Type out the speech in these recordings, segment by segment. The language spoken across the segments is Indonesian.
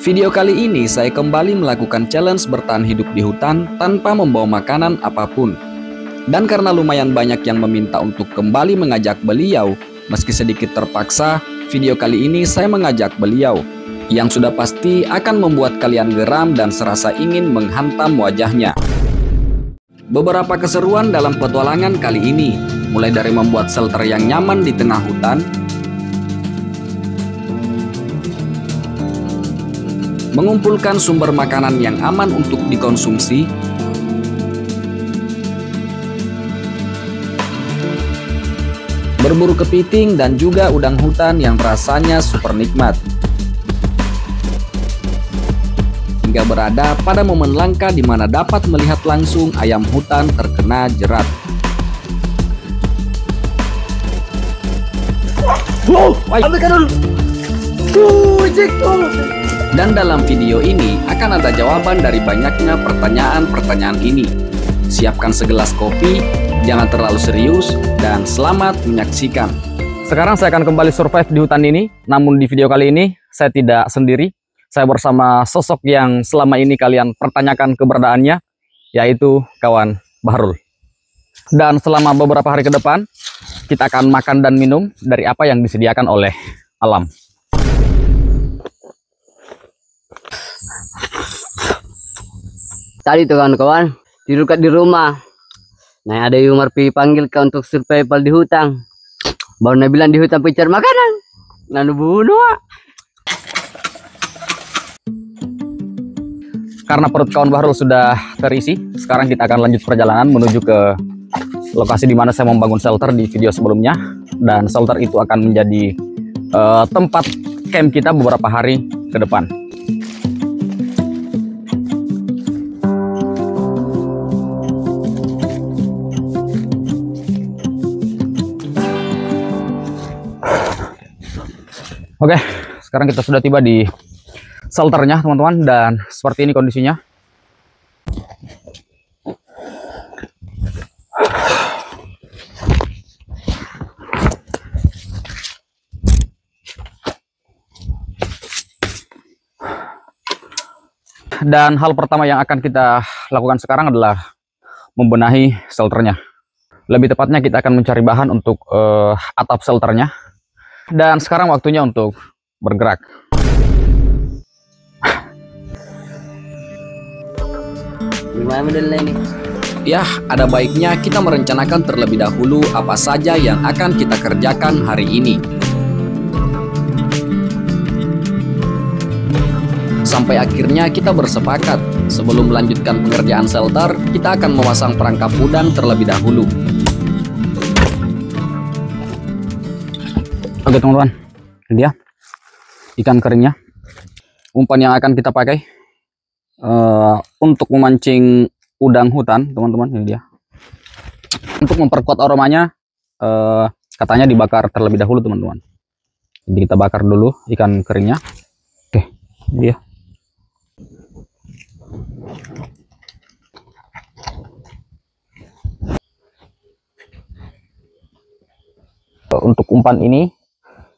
Video kali ini saya kembali melakukan challenge bertahan hidup di hutan tanpa membawa makanan apapun. Dan karena lumayan banyak yang meminta untuk kembali mengajak beliau, meski sedikit terpaksa, video kali ini saya mengajak beliau, yang sudah pasti akan membuat kalian geram dan serasa ingin menghantam wajahnya. Beberapa keseruan dalam petualangan kali ini, mulai dari membuat shelter yang nyaman di tengah hutan, mengumpulkan sumber makanan yang aman untuk dikonsumsi, berburu kepiting dan juga udang hutan yang rasanya super nikmat, hingga berada pada momen langka di mana dapat melihat langsung ayam hutan terkena jerat. Dan dalam video ini akan ada jawaban dari banyaknya pertanyaan-pertanyaan ini. Siapkan segelas kopi, jangan terlalu serius, dan selamat menyaksikan. Sekarang saya akan kembali survive di hutan ini, namun di video kali ini saya tidak sendiri. Saya bersama sosok yang selama ini kalian pertanyakan keberadaannya, yaitu kawan Bahrul. Dan selama beberapa hari ke depan, kita akan makan dan minum dari apa yang disediakan oleh alam. Tadi tuh kawan-kawan, dirukat di rumah. Nah, ada Umar panggil kau untuk survival di hutan. Baru dia bilang di hutan pencari makanan. Lalu bunuh. Karena perut kawan Bahrul sudah terisi, sekarang kita akan lanjut perjalanan menuju ke lokasi di mana saya membangun shelter di video sebelumnya. Dan shelter itu akan menjadi tempat camp kita beberapa hari ke depan. Oke, sekarang kita sudah tiba di shelternya teman-teman, dan seperti ini kondisinya. Dan hal pertama yang akan kita lakukan sekarang adalah membenahi shelternya. Lebih tepatnya kita akan mencari bahan untuk atap shelternya. Dan sekarang waktunya untuk bergerak. Gimana modelnya ini? Ya, ada baiknya kita merencanakan terlebih dahulu apa saja yang akan kita kerjakan hari ini. Sampai akhirnya kita bersepakat, sebelum melanjutkan pengerjaan shelter, kita akan memasang perangkap udang terlebih dahulu. Oke teman-teman, ini dia ikan keringnya. Umpan yang akan kita pakai untuk memancing udang hutan, teman-teman, ini dia. Untuk memperkuat aromanya, katanya dibakar terlebih dahulu, teman-teman. Jadi kita bakar dulu ikan keringnya. Oke, ini dia. Untuk umpan ini,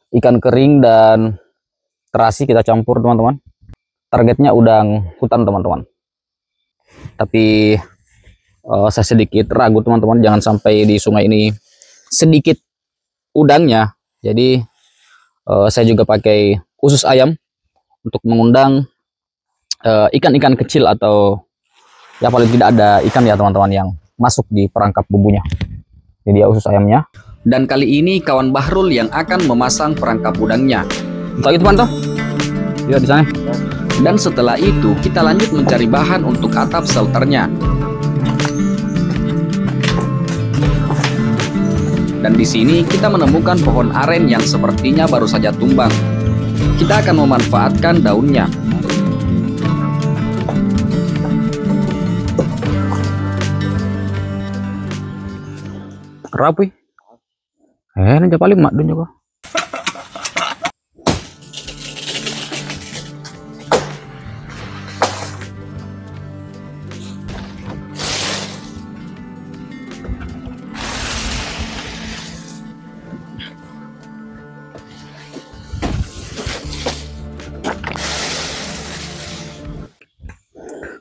ikan kering dan terasi kita campur, teman-teman. Targetnya udang hutan, teman-teman. Tapi saya sedikit ragu, teman-teman, jangan sampai di sungai ini sedikit udangnya. Jadi saya juga pakai usus ayam untuk mengundang ikan-ikan kecil, atau ya paling tidak ada ikan ya teman-teman yang masuk di perangkap bumbunya. Jadi dia usus ayamnya. Dan kali ini kawan Bahrul yang akan memasang perangkap udangnya. Untuk itu teman-teman, lihat di sana. Dan setelah itu kita lanjut mencari bahan untuk atap shelternya. Dan di sini kita menemukan pohon aren yang sepertinya baru saja tumbang. Kita akan memanfaatkan daunnya. Rapi. Ini paling mak dunya kok.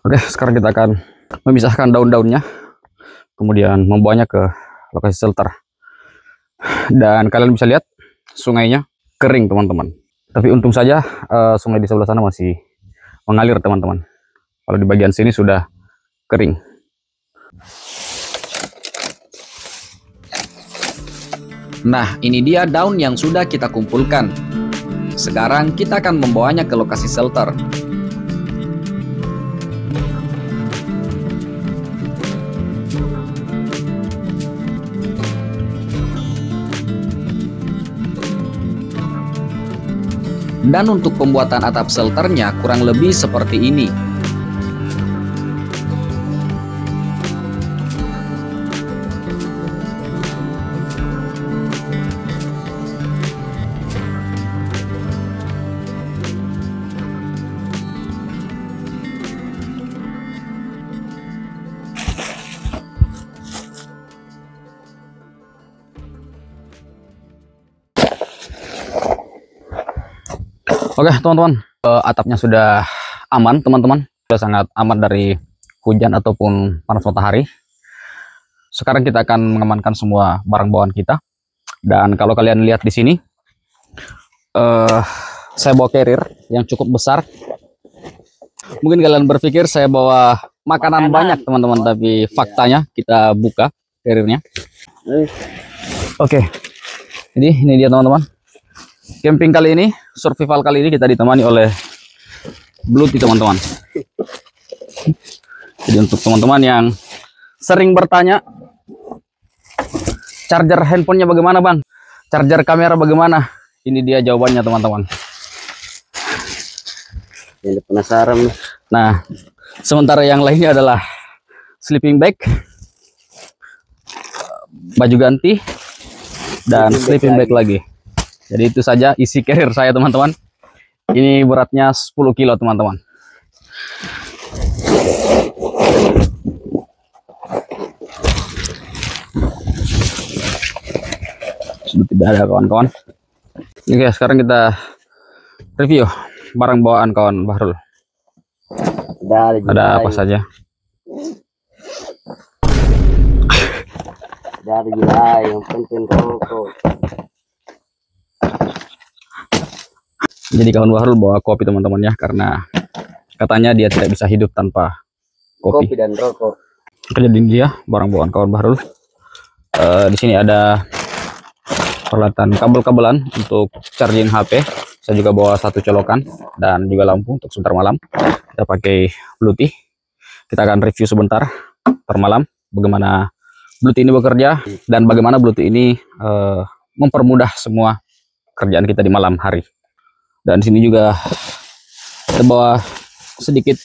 Oke, sekarang kita akan memisahkan daun-daunnya, kemudian membawanya ke lokasi shelter. Dan kalian bisa lihat sungainya kering teman-teman. Tapi untung saja sungai di sebelah sana masih mengalir teman-teman. Kalau di bagian sini sudah kering. Nah, ini dia daun yang sudah kita kumpulkan. Sekarang kita akan membawanya ke lokasi shelter. Dan untuk pembuatan atap shelternya kurang lebih seperti ini. Oke teman-teman, atapnya sudah aman teman-teman, sudah sangat aman dari hujan ataupun panas matahari. Sekarang kita akan mengamankan semua barang bawaan kita. Dan kalau kalian lihat di sini, saya bawa carrier yang cukup besar. Mungkin kalian berpikir saya bawa makanan banyak teman-teman, tapi faktanya kita buka carriernya. Oke, jadi ini dia teman-teman. Camping kali ini, survival kali ini kita ditemani oleh Bluetooth teman-teman. Jadi untuk teman-teman yang sering bertanya, charger handphonenya bagaimana bang? Charger kamera bagaimana? Ini dia jawabannya teman-teman. Jadi penasaran. Nah, sementara yang lainnya adalah sleeping bag, baju ganti, dan sleeping bag lagi. Jadi itu saja isi carrier saya teman-teman. Ini beratnya 10 kilo teman-teman. Sudah tidak ada kawan-kawan. Oke, sekarang kita review barang bawaan kawan Bahrul. Ada apa saja? Dari gila yang penting rokok. Jadi kawan Bahrul bawa kopi teman-teman ya, karena katanya dia tidak bisa hidup tanpa kopi dan rokok. Jadi dia barang bawaan kawan Bahrul. Di sini ada peralatan kabel-kabelan untuk charging HP. Saya juga bawa satu colokan dan juga lampu untuk sebentar malam. Kita pakai Bluetooth. Kita akan review sebentar per malam bagaimana Bluetooth ini bekerja dan bagaimana Bluetooth ini mempermudah semua kerjaan kita di malam hari. Dan sini juga kita bawa sedikit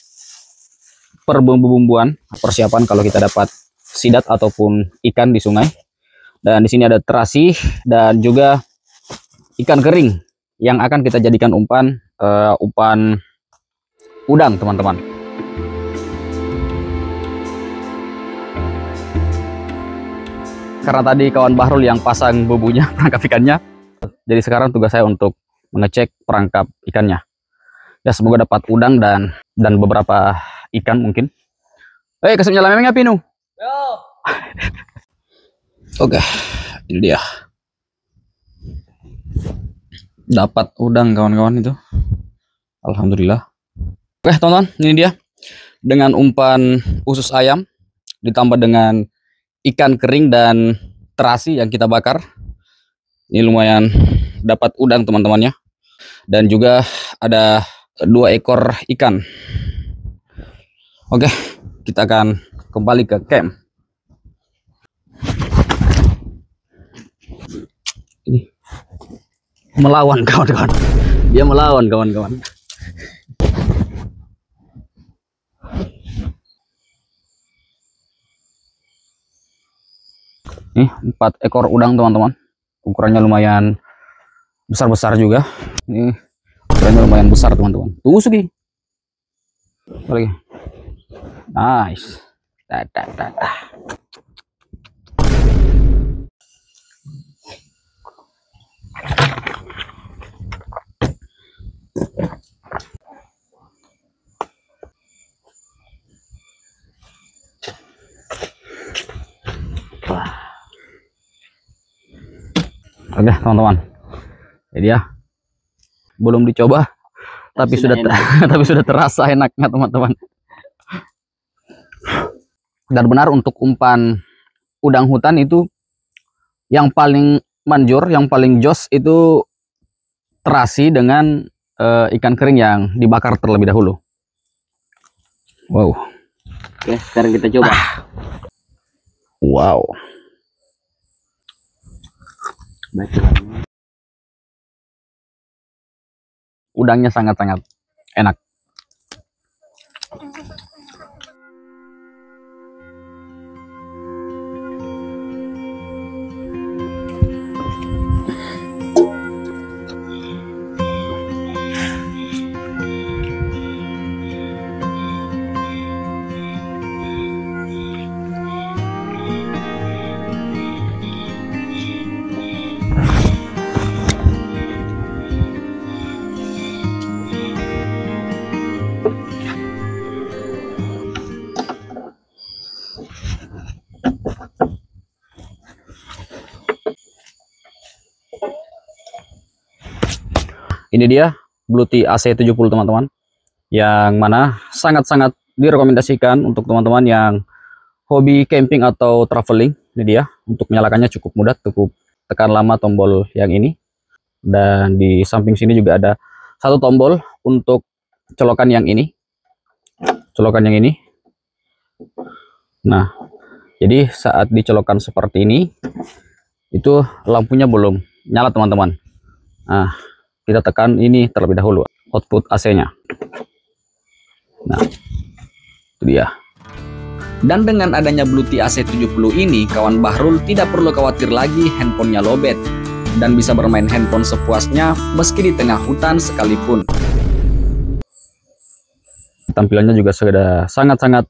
perbumbu-bumbuan persiapan kalau kita dapat sidat ataupun ikan di sungai. Dan di sini ada terasi dan juga ikan kering yang akan kita jadikan umpan umpan udang teman-teman. Karena tadi kawan Bahrul yang pasang bubunya perangkap ikannya, jadi sekarang tugas saya untuk mengecek perangkap ikannya. Ya semoga dapat udang dan beberapa ikan mungkin. Kesepnya lamemnya Pinu. Oke, ini dia. Dapat udang kawan-kawan itu. Alhamdulillah. Oke teman-teman, ini dia. Dengan umpan usus ayam ditambah dengan ikan kering dan terasi yang kita bakar. Ini lumayan dapat udang teman-temannya. Dan juga ada 2 ekor ikan. Oke, kita akan kembali ke camp. Ini melawan kawan-kawan. Dia melawan kawan-kawan. Nih 4 ekor udang teman-teman. Ukurannya lumayan besar-besar juga. Ini ukurannya lumayan besar teman-teman. Tunggu segi. Lagi. Nice. Oke teman-teman, jadi ya belum dicoba tapi sudah tapi sudah terasa enaknya teman-teman. Dan benar untuk umpan udang hutan itu yang paling manjur, yang paling jos itu terasi dengan ikan kering yang dibakar terlebih dahulu. Wow. Oke, sekarang kita coba. Wow. Udangnya sangat-sangat enak. Ini dia Blue Tea AC70 teman-teman, yang mana sangat-sangat direkomendasikan untuk teman-teman yang hobi camping atau traveling. Ini dia, untuk menyalakannya cukup mudah, cukup tekan lama tombol yang ini. Dan di samping sini juga ada satu tombol untuk colokan yang ini. Nah, jadi saat dicolokkan seperti ini, itu lampunya belum nyala teman-teman. Nah, kita tekan ini terlebih dahulu, output AC-nya. Nah, itu dia. Dan dengan adanya Blue Tea AC70 ini, kawan Bahrul tidak perlu khawatir lagi handphonenya lowbat dan bisa bermain handphone sepuasnya meski di tengah hutan sekalipun. Tampilannya juga sudah sangat-sangat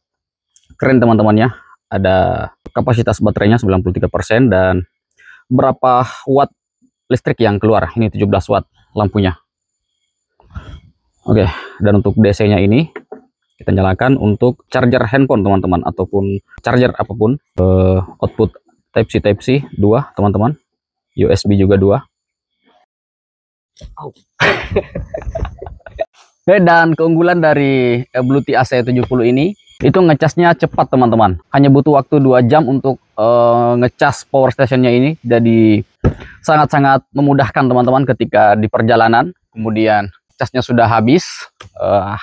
keren teman-teman ya. Ada kapasitas baterainya 93% dan berapa watt listrik yang keluar. Ini 17 watt lampunya. Oke, dan untuk DC-nya ini kita nyalakan untuk charger handphone teman-teman, ataupun charger apapun. Output Type C 2 teman-teman, USB juga 2. Oke, dan keunggulan dari Blue Tea AC70 ini, itu ngecasnya cepat teman-teman. Hanya butuh waktu 2 jam untuk ngecas power stationnya ini. Jadi sangat-sangat memudahkan teman-teman ketika di perjalanan. Kemudian casnya sudah habis,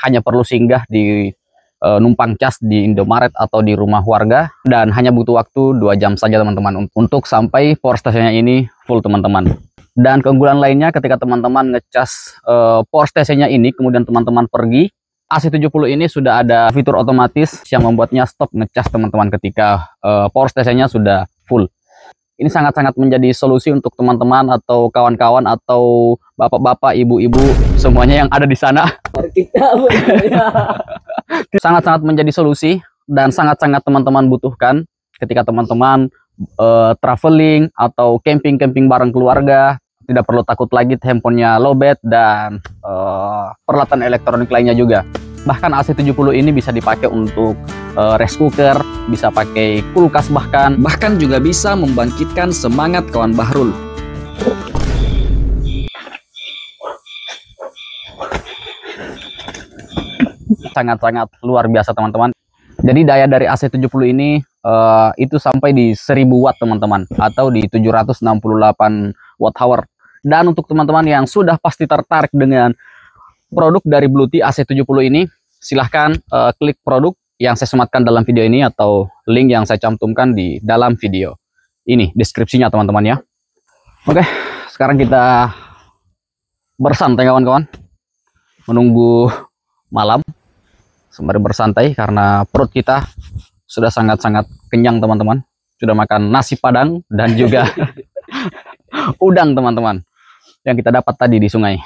hanya perlu singgah di numpang cas di Indomaret atau di rumah warga, dan hanya butuh waktu 2 jam saja teman-teman untuk sampai power stationnya ini full teman-teman. Dan keunggulan lainnya, ketika teman-teman ngecas power stationnya ini kemudian teman-teman pergi, AC70 ini sudah ada fitur otomatis yang membuatnya stop ngecas teman-teman ketika power stationnya sudah full. Ini sangat-sangat menjadi solusi untuk teman-teman atau kawan-kawan atau bapak-bapak, ibu-ibu, semuanya yang ada di sana. Sangat-sangat menjadi solusi dan sangat-sangat teman-teman butuhkan ketika teman-teman traveling atau camping bareng keluarga. Tidak perlu takut lagi handphonenya lowbat dan peralatan elektronik lainnya juga. Bahkan AC70 ini bisa dipakai untuk rice cooker, bisa pakai kulkas, bahkan juga bisa membangkitkan semangat kawan Bahrul. Sangat-sangat luar biasa teman-teman. Jadi daya dari AC70 ini itu sampai di 1000 watt teman-teman, atau di 768 watt hour. Dan untuk teman-teman yang sudah pasti tertarik dengan produk dari Blue Tea AC70 ini, silahkan klik produk yang saya sematkan dalam video ini atau link yang saya cantumkan di dalam video ini, deskripsinya teman-teman ya. Oke, sekarang kita bersantai kawan-kawan, menunggu malam sembari bersantai karena perut kita sudah sangat-sangat kenyang teman-teman. Sudah makan nasi padang dan juga udang teman-teman yang kita dapat tadi di sungai.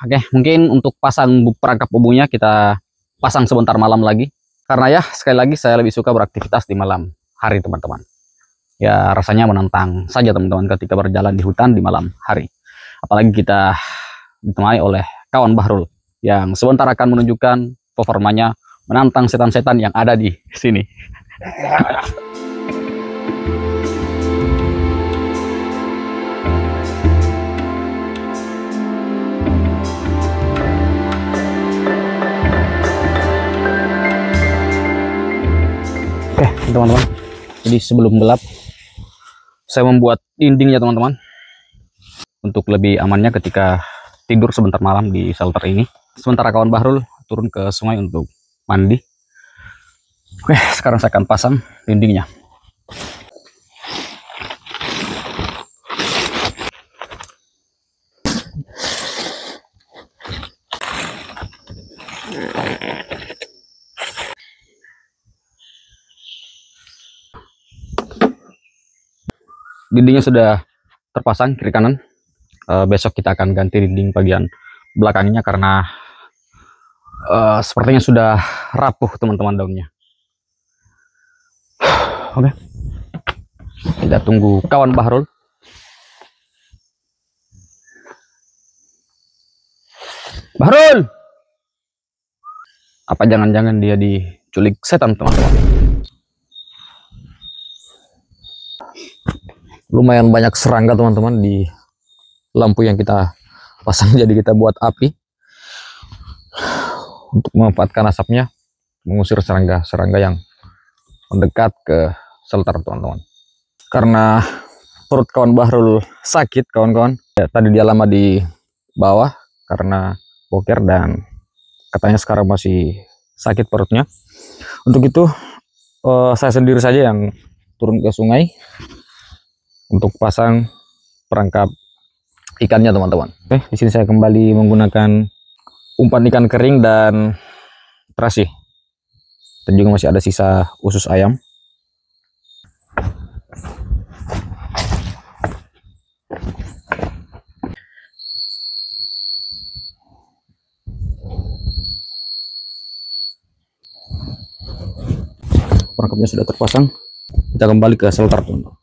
Oke, mungkin untuk pasang perangkap bubunya kita pasang sebentar malam lagi, karena ya sekali lagi saya lebih suka beraktivitas di malam hari teman-teman. Ya rasanya menantang saja teman-teman ketika berjalan di hutan di malam hari, apalagi kita ditemani oleh kawan Bahrul yang sebentar akan menunjukkan performanya menantang setan-setan yang ada di sini. teman-teman. Jadi sebelum gelap saya membuat dindingnya teman-teman, untuk lebih amannya ketika tidur sebentar malam di shelter ini. Sementara kawan Bahrul turun ke sungai untuk mandi. Oke, sekarang saya akan pasang dindingnya. Dindingnya sudah terpasang kiri kanan. Besok kita akan ganti dinding bagian belakangnya karena sepertinya sudah rapuh teman-teman daunnya. Oke, kita tunggu kawan Bahrul. Bahrul, apa jangan-jangan dia diculik setan teman-teman? Lumayan banyak serangga teman-teman di lampu yang kita pasang, jadi kita buat api untuk memanfaatkan asapnya, mengusir serangga-serangga yang mendekat ke shelter teman-teman. Karena perut kawan Bahrul sakit kawan-kawan, ya, tadi dia lama di bawah karena boker dan katanya sekarang masih sakit perutnya. Untuk itu saya sendiri saja yang turun ke sungai untuk pasang perangkap ikannya teman-teman. Oke, di sini saya kembali menggunakan umpan ikan kering dan terasi, dan juga masih ada sisa usus ayam. Perangkapnya sudah terpasang, kita kembali ke shelter teman-teman.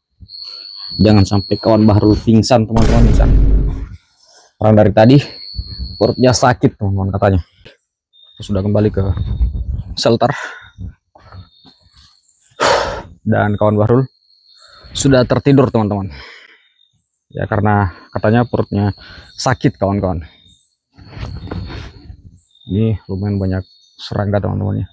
Jangan sampai kawan Bahrul pingsan teman-teman. Orang dari tadi perutnya sakit teman-teman katanya. Sudah kembali ke shelter dan kawan Bahrul sudah tertidur teman-teman, ya karena katanya perutnya sakit kawan-kawan. Ini lumayan banyak serangga teman-teman ya.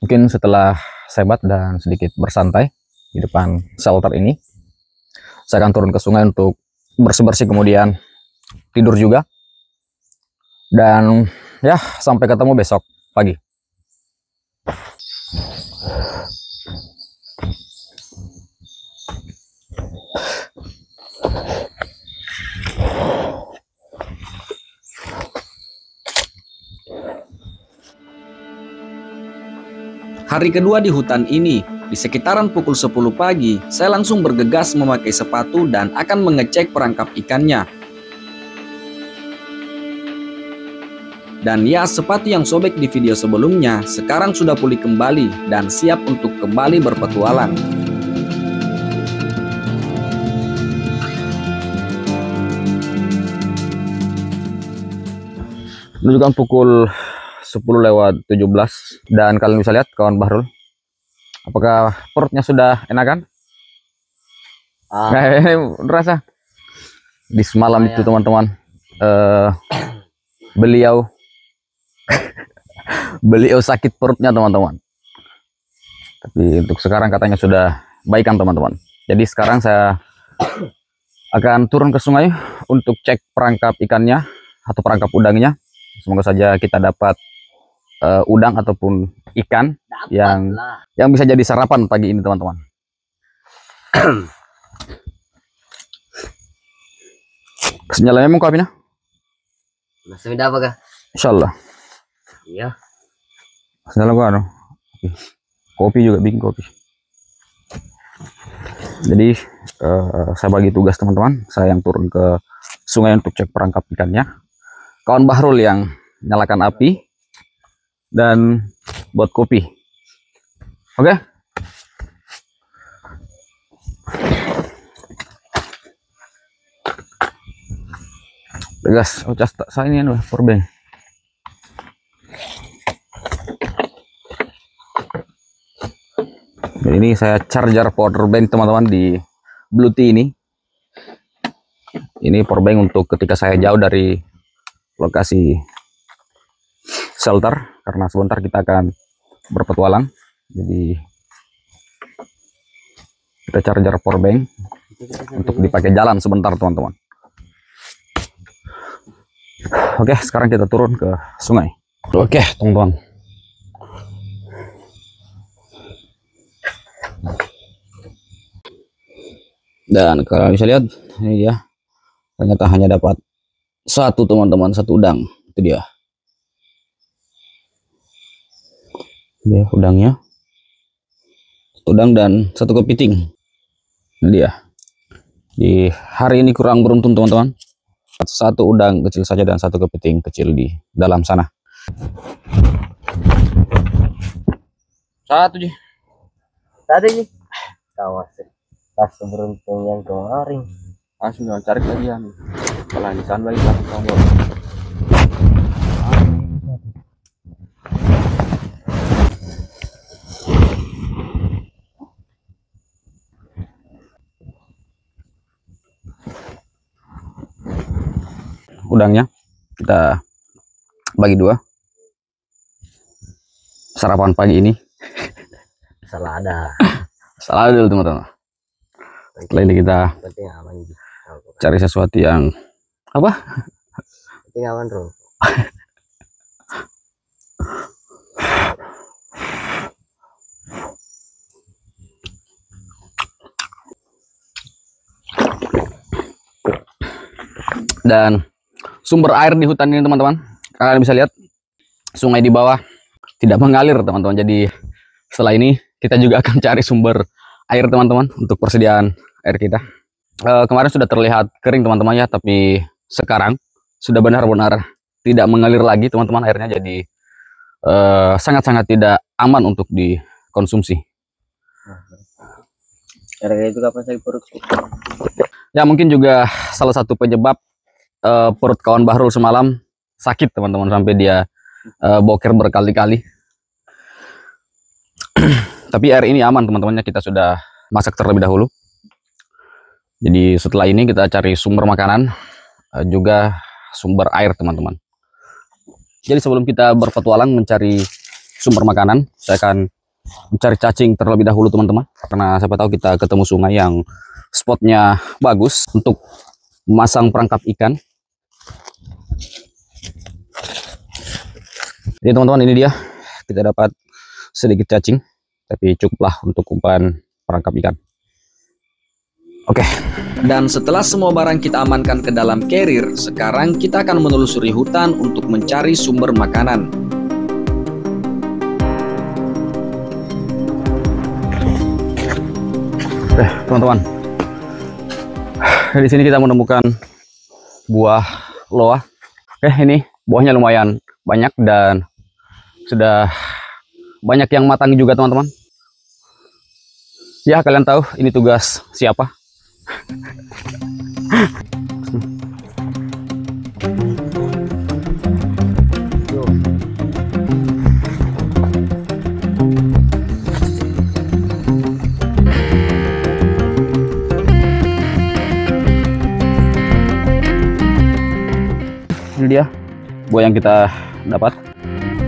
Mungkin setelah sebat dan sedikit bersantai di depan shelter ini, saya akan turun ke sungai untuk bersih-bersih, kemudian tidur juga. Dan ya, sampai ketemu besok pagi. Hari kedua di hutan ini, di sekitaran pukul 10 pagi, saya langsung bergegas memakai sepatu dan akan mengecek perangkap ikannya. Dan ya, sepatu yang sobek di video sebelumnya sekarang sudah pulih kembali dan siap untuk kembali berpetualang. Menunjukkan pukul 10:17 dan kalian bisa lihat kawan Bahrul, apakah perutnya sudah enakan? Rasa di semalam itu teman-teman, beliau sakit perutnya teman-teman, tapi untuk sekarang katanya sudah baikan teman-teman. Jadi sekarang saya akan turun ke sungai untuk cek perangkap ikannya atau perangkap udangnya. Semoga saja kita dapat udang ataupun ikan yang bisa jadi sarapan pagi ini teman-teman. Sinyalnya mau kopinya? Masih ada apa kah? Insyaallah. Iya. Sinyalnya gua anu. Kopi juga, bikin kopi. Jadi saya bagi tugas teman-teman. Saya yang turun ke sungai untuk cek perangkap ikannya. Kawan Bahrul yang nyalakan api dan buat kopi. Oke? Tegas, cas tak saya ini adalah powerbank. Dan ini saya charger power bank teman-teman di Bluetooth ini. Ini power bank untuk ketika saya jauh dari lokasi shelter, karena sebentar kita akan berpetualang. Jadi kita charger power bank untuk dipakai jalan sebentar teman-teman. Oke, sekarang kita turun ke sungai. Oke teman-teman, dan kalau bisa lihat ini dia, ternyata hanya dapat satu teman-teman, satu udang. Itu dia udangnya, satu udang dan satu kepiting. Ini dia. Di hari ini kurang beruntung teman-teman, satu udang kecil saja dan satu kepiting kecil di dalam sana. Satu Tadi awas pas beruntung yang kemarin. langsung cari lagi ya, pelanisan lagi kamu. Udangnya kita bagi dua. Sarapan pagi ini salada dulu teman-teman. Setelah ini kita cari sesuatu yang apa? Penting aman bro. Dan sumber air di hutan ini teman-teman, kalian bisa lihat sungai di bawah tidak mengalir teman-teman. Jadi setelah ini kita juga akan cari sumber air teman-teman untuk persediaan air kita. Kemarin sudah terlihat kering teman-teman ya, tapi sekarang sudah benar-benar tidak mengalir lagi teman-teman airnya. Jadi sangat-sangat tidak aman untuk dikonsumsi. Gara-gara itu kapan saya perut? Ya mungkin juga salah satu penyebab perut kawan Bahrul semalam sakit teman-teman, sampai dia boker berkali-kali. Tapi air ini aman teman-temannya, kita sudah masak terlebih dahulu. Jadi setelah ini kita cari sumber makanan, juga sumber air teman-teman. Jadi sebelum kita berpetualang mencari sumber makanan, saya akan mencari cacing terlebih dahulu teman-teman, karena siapa tahu kita ketemu sungai yang spotnya bagus untuk memasang perangkap ikan. Jadi teman-teman, ini dia, kita dapat sedikit cacing, tapi cukuplah untuk umpan perangkap ikan. Oke. Dan setelah semua barang kita amankan ke dalam carrier, sekarang kita akan menelusuri hutan untuk mencari sumber makanan. Teman-teman, di sini kita menemukan buah loa. Ini buahnya lumayan banyak dan sudah banyak yang matang juga teman-teman. Ya kalian tahu ini tugas siapa? Ini dia buah yang kita dapat.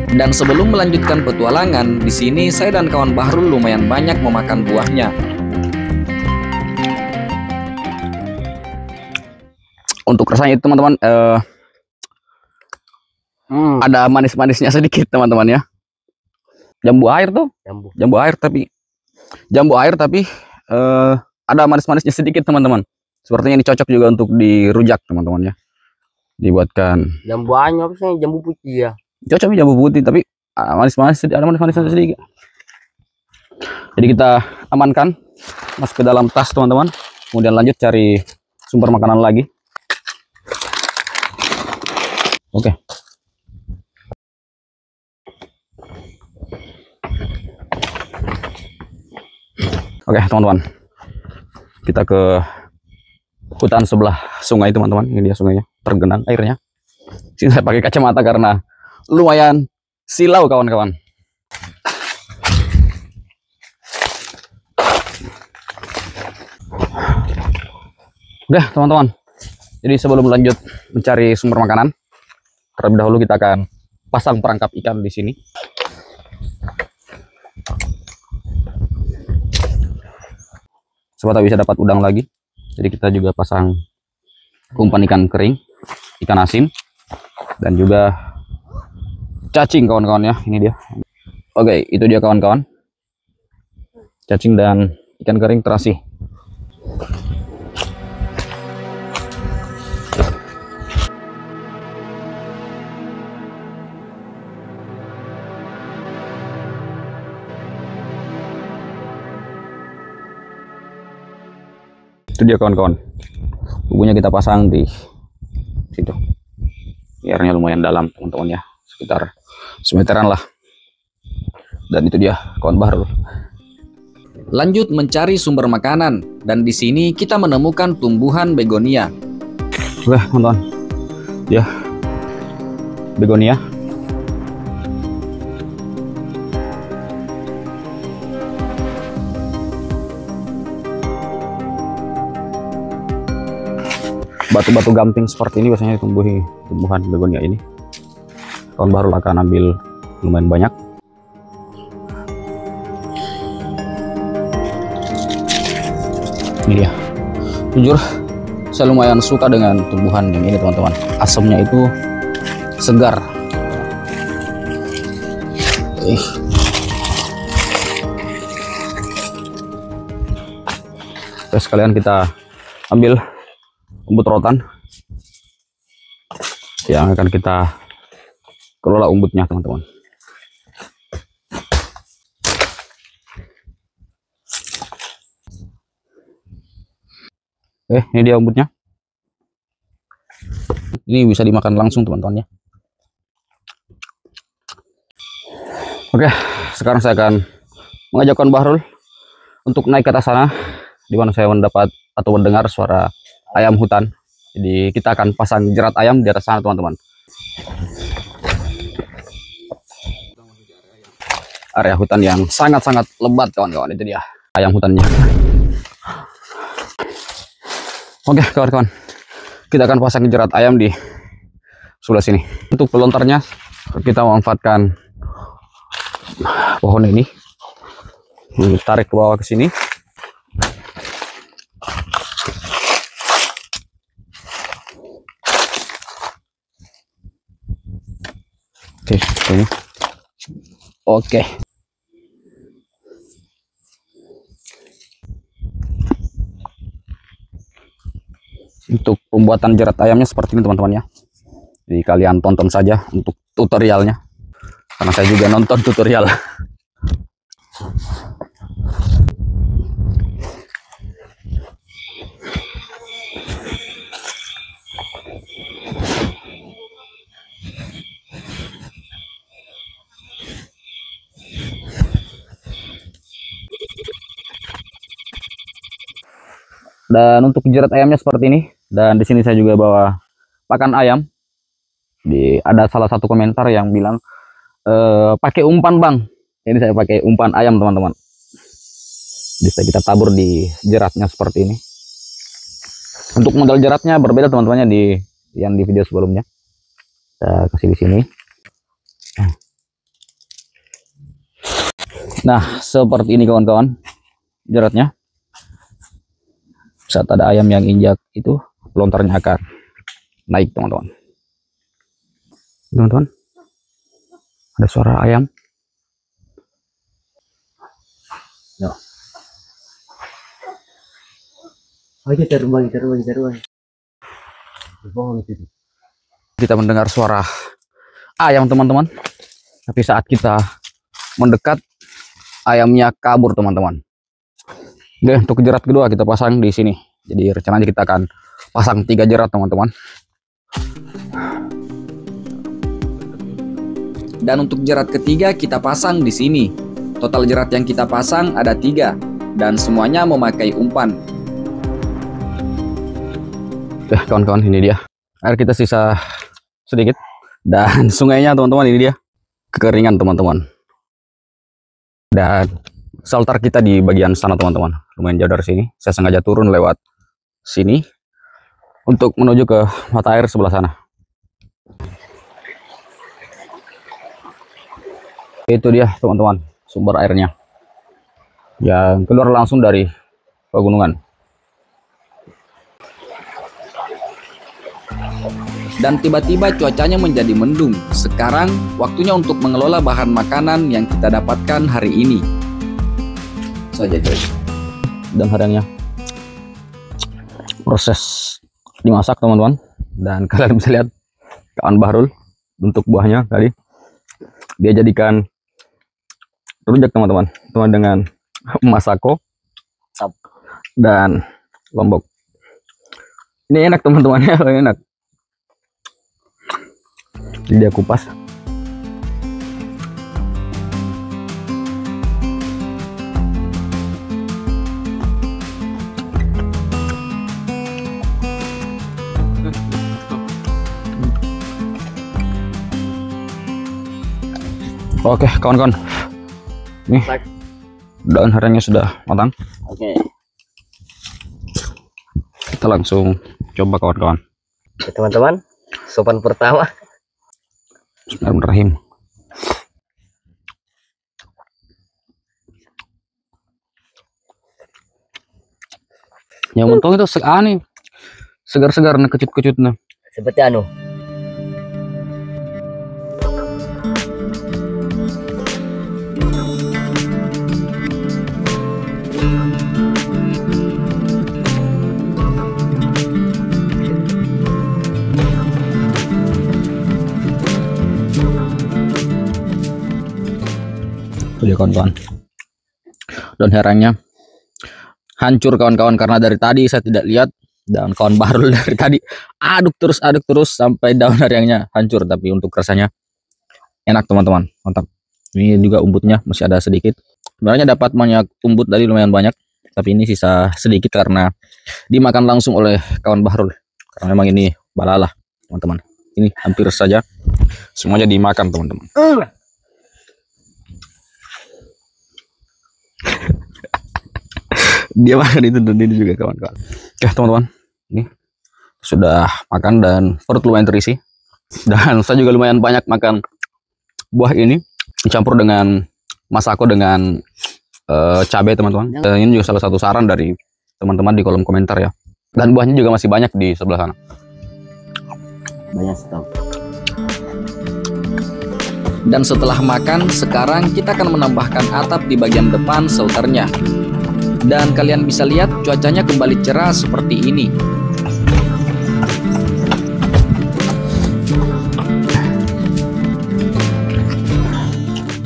Dan sebelum melanjutkan petualangan, di sini saya dan kawan Bahrul lumayan banyak memakan buahnya. Untuk rasanya itu teman-teman, ada manis-manisnya sedikit teman-teman ya. Jambu air tuh, jambu air tapi ada manis-manisnya sedikit teman-teman. Sepertinya ini cocok juga untuk dirujak teman-teman ya. Dibuatkan Jambu anyam, apa sih jambu putih ya? cocok jambu putih, tapi manis-manis, ada manis-manisnya sedikit. Jadi kita amankan, masuk ke dalam tas teman-teman, kemudian lanjut cari sumber makanan lagi. Oke. Oke teman-teman, kita ke hutan sebelah sungai teman-teman. Ini dia sungainya, tergenang airnya. Sini saya pakai kacamata karena lumayan silau kawan-kawan. Oke teman-teman, jadi sebelum lanjut mencari sumber makanan, terlebih dahulu kita akan pasang perangkap ikan di sini. Siapa tahu bisa dapat udang lagi. Jadi kita juga pasang umpan ikan kering, ikan asin, dan juga cacing kawan-kawan ya. Ini dia. Oke, itu dia kawan-kawan. Cacing dan ikan kering terasi. Itu dia kawan-kawan, tubuhnya kita pasang di situ. Airnya lumayan dalam teman-teman ya, sekitar semeteran lah. Dan itu dia kawan bahrul. Lanjut mencari sumber makanan, dan di sini kita menemukan tumbuhan begonia. Oke teman-teman, ya begonia. Batu-batu gamping seperti ini biasanya ditumbuhi tumbuhan begonia ini. Kawan bahrul akan ambil lumayan banyak. Ini dia. Jujur saya lumayan suka dengan tumbuhan yang ini teman-teman. Asamnya itu segar. Terus sekalian kita ambil umbut rotan yang akan kita kelola umbutnya teman-teman. Ini dia umbutnya. Ini bisa dimakan langsung teman-teman ya. Oke, sekarang saya akan mengajak kawan bahrul untuk naik ke atas sana, di mana saya mendapat atau mendengar suara ayam hutan. Jadi kita akan pasang jerat ayam di atas sana teman-teman. Area hutan yang sangat-sangat lebat kawan-kawan, itu dia ayam hutannya. Oke kawan-kawan, kita akan pasang jerat ayam di sebelah sini. Untuk pelontarnya kita memanfaatkan pohon ini, tarik ke bawah ke sini. Oke, ini. Oke. Untuk pembuatan jerat ayamnya seperti ini teman-teman ya. Jadi kalian tonton saja untuk tutorialnya, karena saya juga nonton tutorial. Dan untuk jerat ayamnya seperti ini. Dan di sini saya juga bawa pakan ayam. Ada salah satu komentar yang bilang pakai umpan bang. Ini saya pakai umpan ayam teman-teman. Bisa kita tabur di jeratnya seperti ini. Untuk model jeratnya berbeda teman-temannya yang di video sebelumnya. Kita kasih di sini. Nah seperti ini kawan-kawan jeratnya. Saat ada ayam yang injak itu, lontarnya akan naik teman-teman. Teman-teman, ada suara ayam. Ya. Oke, terbang. Kita mendengar suara ayam teman-teman. Tapi saat kita mendekat, ayamnya kabur teman-teman. Oke, untuk jerat kedua kita pasang di sini. Jadi rencananya kita akan pasang 3 jerat teman-teman. Dan untuk jerat ketiga kita pasang di sini. Total jerat yang kita pasang ada 3 dan semuanya memakai umpan. Oke kawan-kawan, ini dia. Air kita sisa sedikit. Dan sungainya teman-teman ini dia. Kekeringan teman-teman. Dan shelter kita di bagian sana teman-teman. Lumayan jauh dari sini. Saya sengaja turun lewat sini untuk menuju ke mata air sebelah sana. Itu dia teman-teman, sumber airnya yang keluar langsung dari pegunungan. Dan tiba-tiba cuacanya menjadi mendung. Sekarang waktunya untuk mengelola bahan makanan yang kita dapatkan hari ini. Saja guys. Dan hariannya proses dimasak teman-teman, dan kalian bisa lihat kawan Bahrul untuk buahnya tadi dia jadikan rujak teman-teman dengan masako dan lombok. Ini enak teman-teman ya, enak. Jadi dia kupas. Oke kawan-kawan, nih daun hariannya sudah matang. Oke. Kita langsung coba kawan-kawan. Teman-teman, sopan pertama. Bismillahirrahmanirrahim. Yang untung itu nih, segar-segar, nah kecut-kecut nah. Seperti anu. Tuh kawan-kawan, daun herangnya hancur kawan-kawan, karena dari tadi saya tidak lihat, dan kawan Bahrul dari tadi aduk terus sampai daun herangnya hancur. Tapi untuk rasanya enak teman-teman, mantap. Ini juga umbutnya masih ada sedikit. Sebenarnya dapat banyak umbut tadi, lumayan banyak, tapi ini sisa sedikit karena dimakan langsung oleh kawan Bahrul, karena memang ini balalah teman-teman. Ini hampir saja semuanya dimakan teman-teman. Dia makan itu dan ini juga kawan-kawan. Oke teman-teman, ini sudah makan dan perut lumayan terisi, dan saya juga lumayan banyak makan buah ini dicampur dengan masako dengan cabai teman-teman. Ini juga salah satu saran dari teman-teman di kolom komentar ya, dan buahnya juga masih banyak di sebelah sana. Banyak stok. Dan setelah makan, sekarang kita akan menambahkan atap di bagian depan shelternya. Dan kalian bisa lihat cuacanya kembali cerah seperti ini.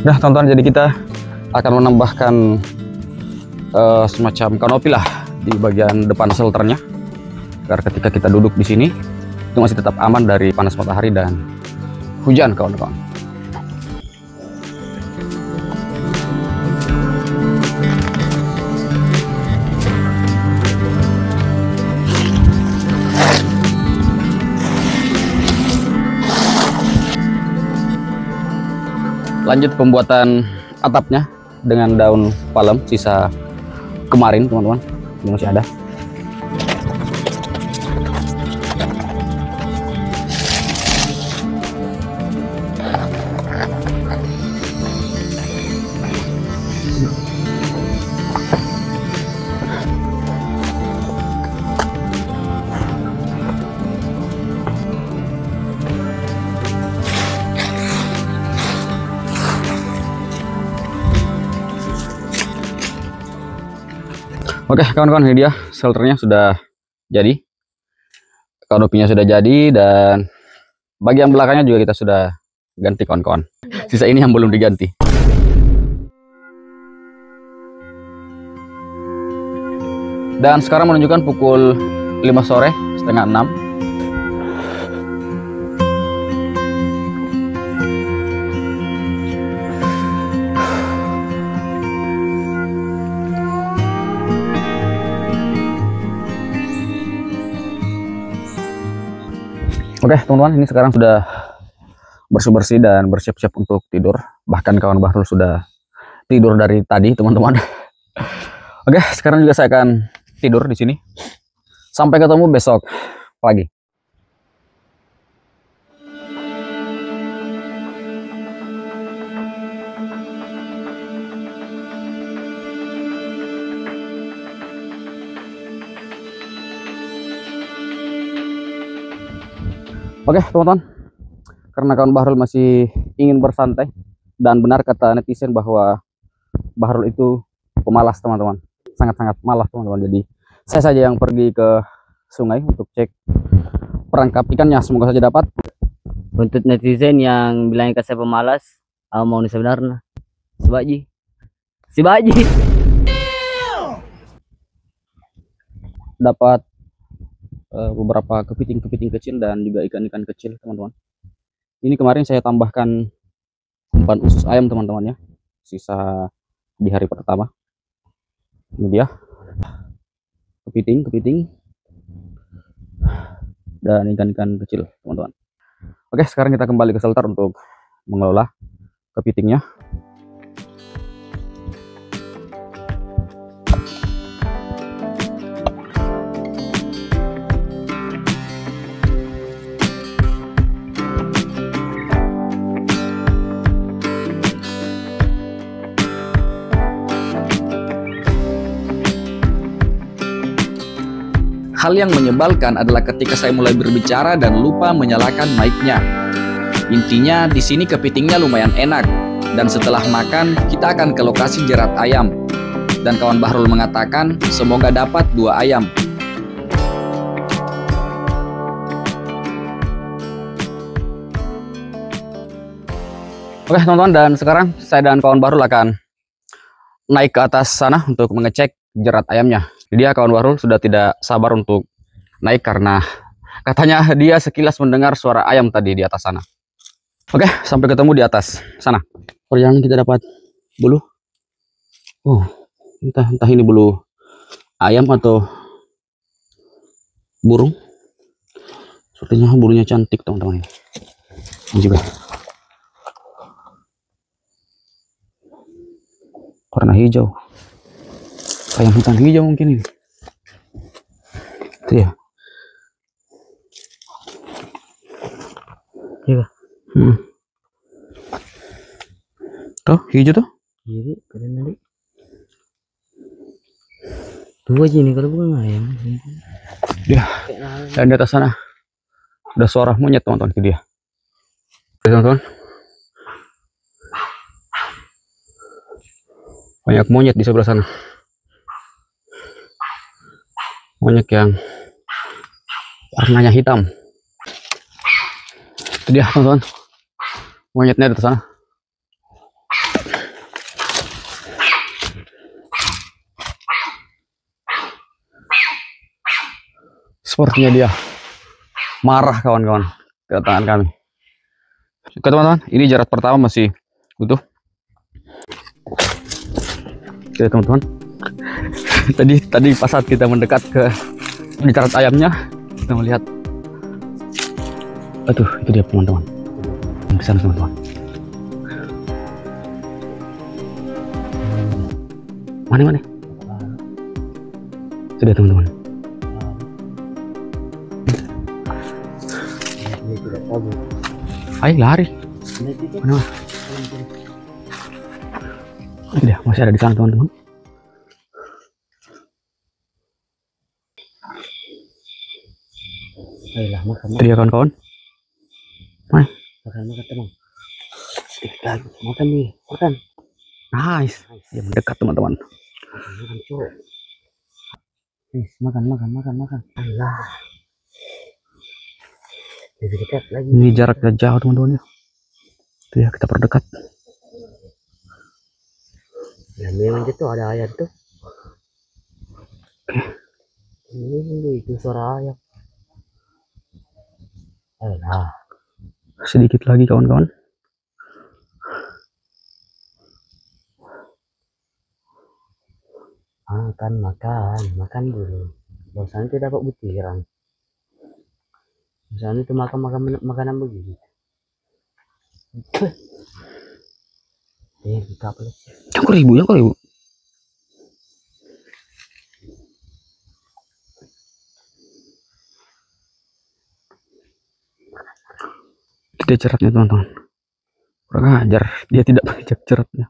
Nah teman-teman, jadi kita akan menambahkan semacam kanopi lah di bagian depan shelternya, agar ketika kita duduk di sini itu masih tetap aman dari panas matahari dan hujan kawan-kawan. Lanjut pembuatan atapnya dengan daun palem sisa kemarin teman-teman, ini masih ada. Oke kawan-kawan, ini dia shelternya sudah jadi, kanopinya sudah jadi, dan bagian belakangnya juga kita sudah ganti kawan-kawan. Sisa ini yang belum diganti. Dan sekarang menunjukkan pukul 5 sore, setengah 6. Oke teman-teman, ini sekarang sudah bersih-bersih dan bersiap-siap untuk tidur. Bahkan kawan Bahrul sudah tidur dari tadi teman-teman. Oke, sekarang juga saya akan tidur di sini. Sampai ketemu besok. lagi. Oke teman-teman, karena kawan Bahrul masih ingin bersantai, dan benar kata netizen bahwa Bahrul itu pemalas teman-teman, sangat-sangat malas teman-teman. Jadi saya saja yang pergi ke sungai untuk cek perangkap ikannya, semoga saja dapat. Untuk netizen yang bilang ke saya pemalas, mau nih sebenarnya si Baji Dapat beberapa kepiting-kepiting kecil dan juga ikan-ikan kecil teman-teman. Ini kemarin saya tambahkan umpan usus ayam teman-teman ya, sisa di hari pertama. Ini dia kepiting dan ikan-ikan kecil teman-teman. Oke, sekarang kita kembali ke shelter untuk mengelola kepitingnya. Hal yang menyebalkan adalah ketika saya mulai berbicara dan lupa menyalakan mic-nya. Intinya di sini kepitingnya lumayan enak, dan setelah makan kita akan ke lokasi jerat ayam. Dan kawan Bahrul mengatakan semoga dapat 2 ayam. Oke teman-teman, dan sekarang saya dan kawan Bahrul akan naik ke atas sana untuk mengecek jerat ayamnya. Dia kawan Bahrul sudah tidak sabar untuk naik karena katanya dia sekilas mendengar suara ayam tadi di atas sana. Oke, sampai ketemu di atas sana. Perjalanan kita dapat bulu. Oh, entah ini bulu ayam atau burung. Sepertinya bulunya cantik teman-teman. Ini juga warna hijau. Ayam hutan hijau mungkin ini. Itu ya. Iya. Tuh, hijau tuh. Jadi keren tadi. Tuh aja nih kalau bukan ayam. Ya. Dan di atas sana ada suara monyet teman-teman, itu dia. Oke, teman-teman. Banyak monyet di sebelah sana. Monyet yang warnanya hitam. Itu dia teman-teman, monyetnya di sana. Sepertinya dia marah kawan-kawan kedatangan kami. Oke teman-teman, ini jerat pertama masih utuh. Oke teman-teman, tadi pas saat kita mendekat ke jerat ayamnya, kita melihat, aduh itu dia teman-teman, di sana teman-teman. Mana? Itu dia teman-teman. Ayo lari. Mana? Ini dia, masih ada di sana teman-teman. Ayolah makan. Itu dia kawan-kawan. Mana? Makan teman. Lagi makan nih, makan. Nice. Dia mendekat teman-teman. Makan cowok. Makan. Allah. Lebih dekat lagi. Ini jaraknya jauh teman-teman ya. Itu ya, kita perdekat. Ya memang itu ada ayam tuh. Ini itu suara ayam. Alah. Sedikit lagi kawan-kawan. Makan dulu. Bosan itu dapat butiran. Bosan itu makan makanan begini. Buka apa sih? Yang ke ribu. dia jeratnya teman-teman. Kurang ajar, dia tidak menginjak jeratnya.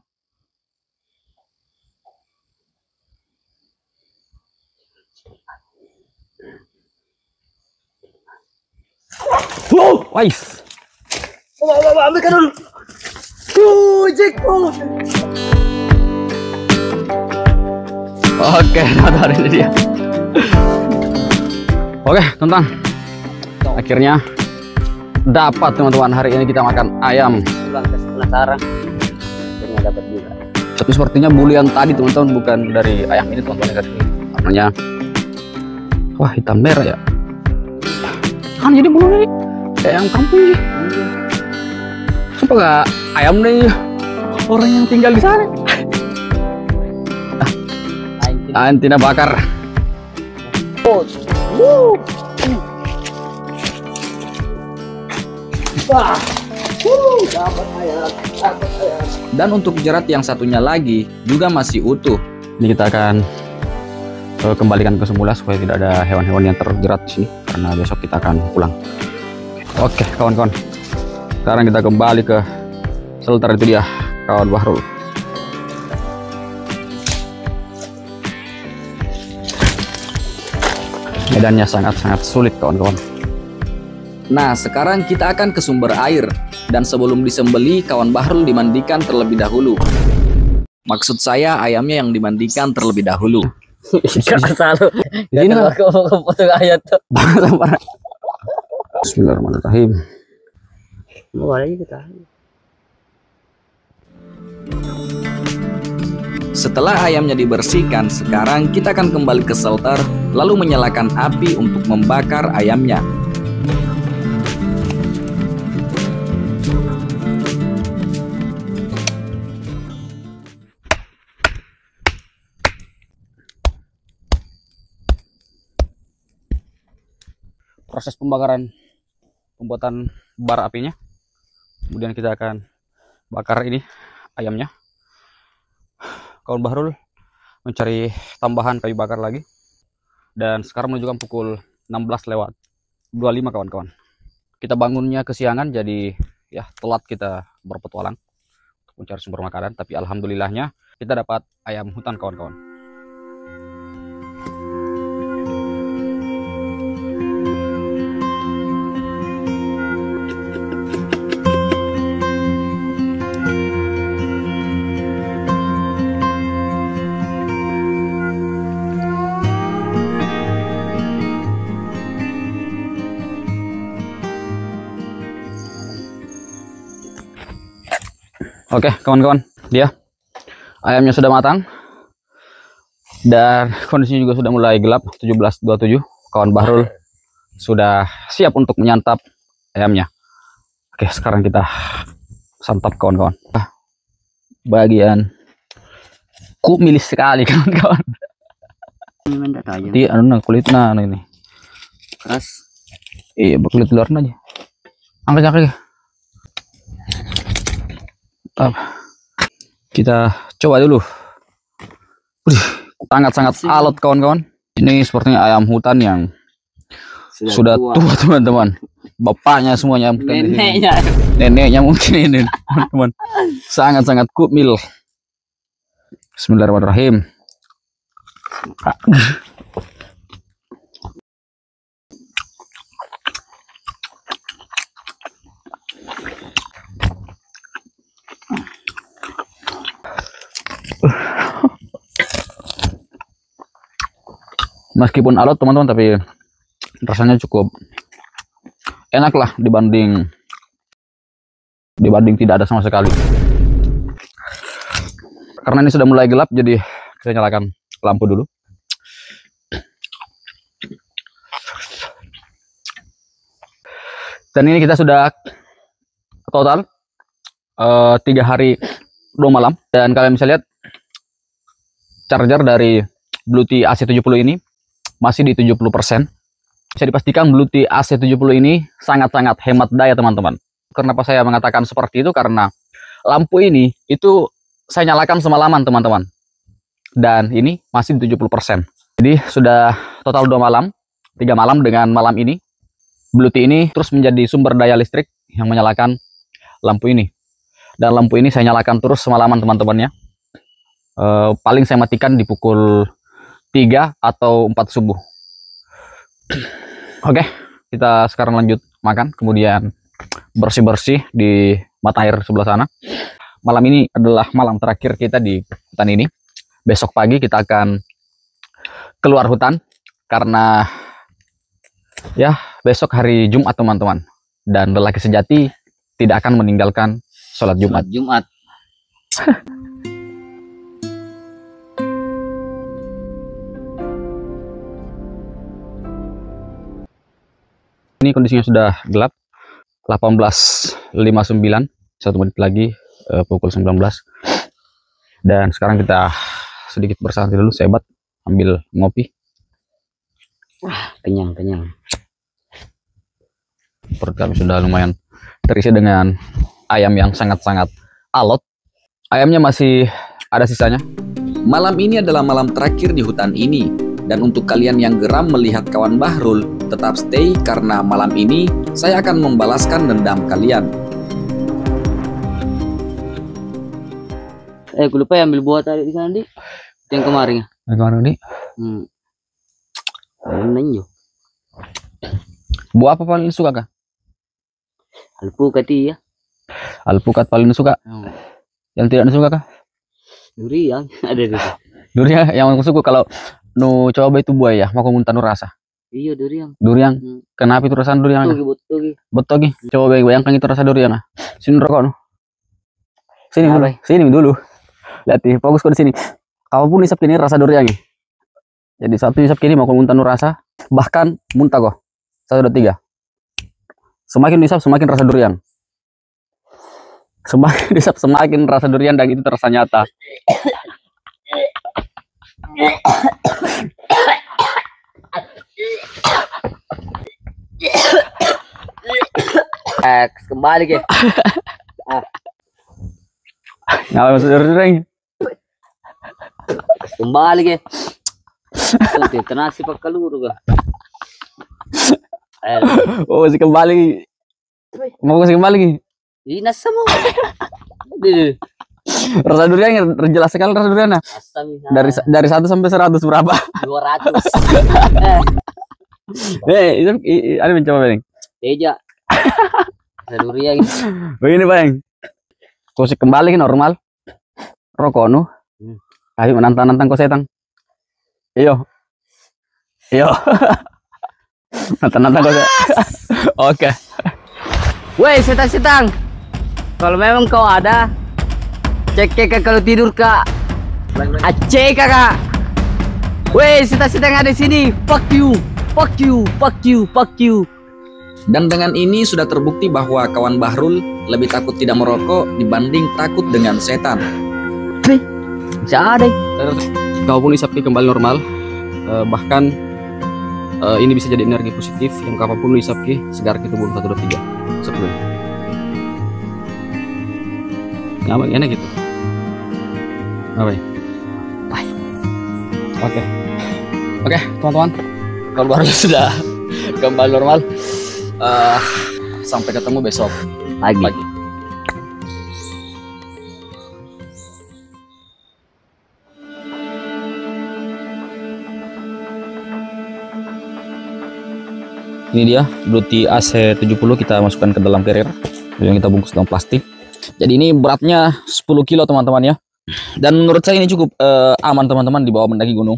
Wow, wise. Ambilkan dulu. Jackpot. Oke, teman-teman, ini dia. Oke, teman-teman. Akhirnya dapat teman-teman, hari ini kita makan ayam. Penasaran. Akhirnya dapat juga. Tapi sepertinya bulu yang tadi teman-teman bukan dari ayam ini teman-teman. Warnanya wah hitam merah ya. Kan jadi bulunya nih kayak ayam kampung sih. Sumpah gak ayam nih orang yang tinggal di sana. Antina bakar. Dan untuk jerat yang satunya lagi juga masih utuh. Ini kita akan kembalikan ke semula supaya tidak ada hewan-hewan yang terjerat di sini karena besok kita akan pulang. Oke kawan-kawan, sekarang kita kembali ke shelter. Itu dia kawan Bahrul. Medannya sangat-sangat sulit kawan-kawan. Nah, sekarang kita akan ke sumber air. Dan sebelum disembeli, kawan Bahrul dimandikan terlebih dahulu. Maksud saya ayamnya yang dimandikan terlebih dahulu. Selalu. Ini lah. Aku potong ayat tuh. Bismillahirrahmanirrahim. Boleh kita. Setelah ayamnya dibersihkan, sekarang kita akan kembali ke shelter, lalu menyalakan api untuk membakar ayamnya. Proses pembakaran, pembuatan bara apinya. Kemudian kita akan bakar ini ayamnya. Kawan Bahrul mencari tambahan kayu bakar lagi. Dan sekarang menunjukkan pukul 16:25 kawan-kawan. Kita bangunnya kesiangan, jadi ya telat kita berpetualang untuk mencari sumber makanan. Tapi alhamdulillahnya kita dapat ayam hutan kawan-kawan. Oke kawan-kawan, dia ayamnya sudah matang dan kondisinya juga sudah mulai gelap. 17:27. Kawan Bahrul sudah siap untuk menyantap ayamnya. Oke, sekarang kita santap kawan-kawan. Bagian kumilis sekali kawan-kawan. Di kulitnya ini Keras. iya kulit luarnya aja. Angkat. Kita coba dulu. Sangat-sangat alot kawan-kawan. Ini sepertinya ayam hutan yang sudah tua teman-teman. Bapaknya semuanya mungkin neneknya mungkin ini teman-teman. Sangat-sangat kumil. Bismillahirrahmanirrahim. Meskipun alot teman-teman, tapi rasanya cukup enak lah dibanding tidak ada sama sekali. Karena ini sudah mulai gelap, jadi kita nyalakan lampu dulu. Dan ini kita sudah total 3 hari 2 malam. Dan kalian bisa lihat charger dari Bluetooth AC70 ini masih di 70%. Bisa dipastikan Bluetooth AC70 ini sangat-sangat hemat daya teman-teman. Kenapa saya mengatakan seperti itu? Karena lampu ini itu saya nyalakan semalaman teman-teman. Dan ini masih di 70%. Jadi sudah total 2 malam, 3 malam dengan malam ini. Bluetooth ini terus menjadi sumber daya listrik yang menyalakan lampu ini. Dan lampu ini saya nyalakan terus semalaman teman-temannya. Paling saya matikan di pukul 3 atau 4 subuh. Oke, kita sekarang lanjut makan, kemudian bersih-bersih di mata air sebelah sana. Malam ini adalah malam terakhir kita di hutan ini. Besok pagi kita akan keluar hutan karena ya besok hari Jumat teman-teman. Dan lelaki sejati tidak akan meninggalkan sholat Jumat. Ini kondisinya sudah gelap, 18.59, 1 menit lagi pukul 19. Dan sekarang kita sedikit bersantai dulu, sebat ambil ngopi. Wah, kenyang. Perut kami sudah lumayan terisi dengan ayam yang sangat-sangat alot. Ayamnya masih ada sisanya. Malam ini adalah malam terakhir di hutan ini. Dan untuk kalian yang geram melihat kawan Bahrul, tetap stay karena malam ini saya akan membalaskan dendam kalian. Aku lupa ya ambil buah tadi di sana, Di. Yang kemarin ya. Yang kemarin nih. Nenyo. Buah apa paling suka kah? Alpukat ya. Alpukat paling suka. Yang tidak suka kah? Durian ada di. Durian yang aku suka kalau nu coba itu buah ya, mau muntah nu rasa. Iya durian. Durian. Kenapa itu rasa durian? Betul. Coba bayangkan itu rasa durian. Sini rokok nu. Sini dulu. Sini dulu. Lihat nih, fokus ke sini. Kalau pun isap kini rasa durian nih. Jadi satu isap kini mau muntah nu rasa, bahkan muntah kok. 1, 2, 3. Semakin isap semakin rasa durian. Semakin isap semakin rasa durian dan itu terasa nyata. Kembali ke. Ngapa masuk durian? Kembali ke. Nanti tenasi pak kaluru ga. Oh masih kembali. Mau masih kembali. Ini sama. Rasa durian jelas sekali rasa durian. Dari 1 sampai 100 berapa? 200. Ada mencoba Bang. Teja. Rasa durian. Begini Bang. Kosik kembali ke normal. Rokok nu. Ayo menantang kau setang. Iyo. Nantang kau. Oke. Woi setang. Kalau memang kau ada, cek kalau tidur kak. Aceh kakak. Woi setang ada di sini. Fuck you. Dan dengan ini sudah terbukti bahwa kawan Bahrul lebih takut tidak merokok dibanding takut dengan setan. Bisa ada. Kau pun isap kembali normal. Bahkan ini bisa jadi energi positif yang kapanpun isap segar ke tubuh 1, 2, 3. Sebelum. Ngapain enak gitu? Ngapain? Oke, teman-teman. Kalau baru sudah kembali normal. Sampai ketemu besok pagi. Ini dia Bluetooth AC70 kita masukkan ke dalam carrier yang kita bungkus dalam plastik. Jadi ini beratnya 10 kilo teman-teman ya. Dan menurut saya ini cukup aman teman-teman dibawa mendaki gunung.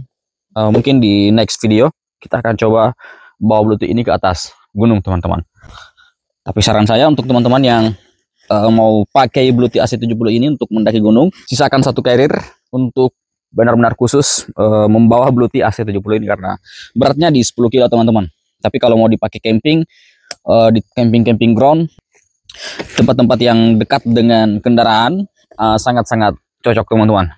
Mungkin di next video kita akan coba bawa Bluetooth ini ke atas gunung teman-teman. Tapi saran saya untuk teman-teman yang mau pakai Bluetooth AC70 ini untuk mendaki gunung, sisakan 1 carrier untuk benar-benar khusus membawa Bluetooth AC70 ini karena beratnya di 10 kilo teman-teman. Tapi kalau mau dipakai camping di camping ground, tempat-tempat yang dekat dengan kendaraan, sangat-sangat cocok teman-teman.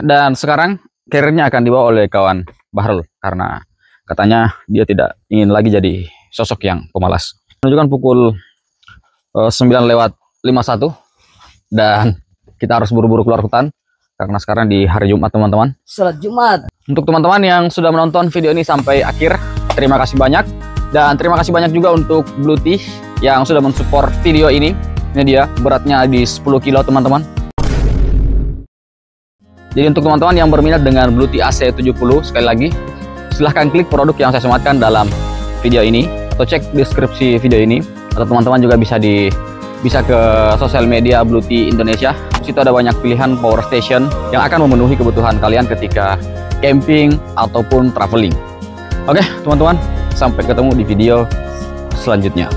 Dan sekarang carriernya akan dibawa oleh kawan Bahrul karena katanya dia tidak ingin lagi jadi sosok yang pemalas. Menunjukkan pukul 9:51 dan kita harus buru-buru keluar hutan karena sekarang di hari Jumat teman-teman. Salat Jumat. Untuk teman-teman yang sudah menonton video ini sampai akhir, terima kasih banyak. Dan terima kasih banyak juga untuk Bluetooth yang sudah mensupport video ini. Ini dia, beratnya di 10 kilo teman-teman. Jadi untuk teman-teman yang berminat dengan Bluetooth AC70, sekali lagi silahkan klik produk yang saya sematkan dalam video ini atau cek deskripsi video ini, atau teman-teman juga bisa ke sosial media Bluetooth Indonesia. Di situ ada banyak pilihan power station yang akan memenuhi kebutuhan kalian ketika camping ataupun traveling. Oke, teman-teman, sampai ketemu di video selanjutnya.